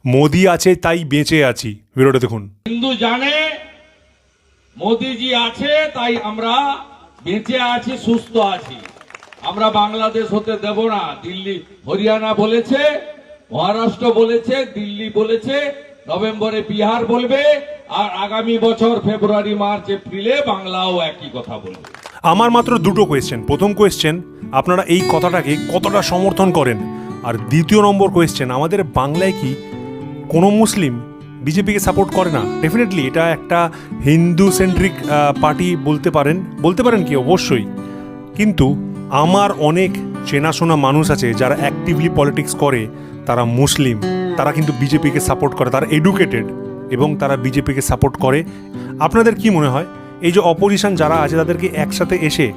মোদি আছে তাই বেঁচে আছি, ভিডিওটা দেখুন। হিন্দু জানে মোদিজি আছে তাই আমরা বেঁচে আছি, সুস্থ আছি। আমরা বাংলাদেশ হতে দেব না। দিল্লি, হরিয়ানা বলেছে, মহারাষ্ট্র বলেছে, দিল্লি বলেছে, নভেম্বরে বিহার বলবে, আর আগামী বছর ফেব্রুয়ারি, মার্চ, এপ্রিলে বাংলাও একই কথা বলবে। আমার মাত্র দুটো কোয়েশ্চেন। প্রথম কোয়েশ্চেন, আপনারা এই কথাটাকে কতটা সমর্থন করেন? আর দ্বিতীয় নম্বর কোয়েশ্চেন, আমাদের বাংলায় কি কোনো মুসলিম বিজেপিকে সাপোর্ট করে না? ডেফিনেটলি এটা একটা হিন্দু সেন্ট্রিক পার্টি বলতে পারেন কি, অবশ্যই। কিন্তু আমার অনেক চেনাশোনা মানুষ আছে যারা অ্যাক্টিভলি পলিটিক্স করে, তারা মুসলিম, তারা কিন্তু বিজেপিকে সাপোর্ট করে, তারা এডুকেটেড এবং তারা বিজেপিকে সাপোর্ট করে। আপনাদের কি মনে হয় এই যে অপোজিশন যারা আছে তাদেরকে একসাথে এসে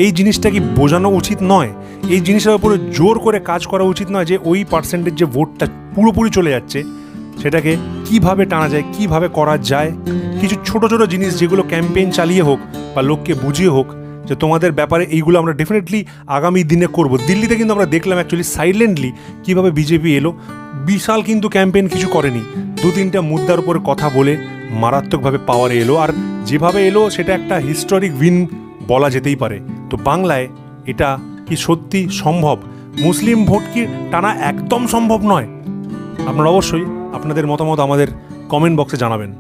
এই জিনিসটা কি বোঝানো উচিত নয়? এই জিনিসটার উপরে জোর করে কাজ করা উচিত নয় যে ওই পার্সেন্টের যে ভোটটা পুরোপুরি চলে যাচ্ছে সেটাকে কিভাবে টানা যায়, কিভাবে করা যায়? কিছু ছোট ছোট জিনিস যেগুলো ক্যাম্পেইন চালিয়ে হোক বা লোককে বুঝিয়ে হোক যে তোমাদের ব্যাপারে এইগুলো আমরা ডেফিনেটলি আগামী দিনে করব। দিল্লিতে কিন্তু আমরা দেখলাম অ্যাকচুয়ালি সাইলেন্টলি কীভাবে বিজেপি এলো, বিশাল কিন্তু ক্যাম্পেইন কিছু করেনি, দু তিনটা মুদ্রার উপরে কথা বলে মারাত্মকভাবে পাওয়ারে এলো। আর যেভাবে এলো সেটা একটা হিস্টোরিক উইন বলা যেতেই পারে। তো বাংলায় এটা কি সত্যি সম্ভব? মুসলিম ভোট কি টানা একদম সম্ভব নয়? আপনারা অবশ্যই আপনাদের মতামত আমাদের কমেন্ট বক্সে জানাবেন।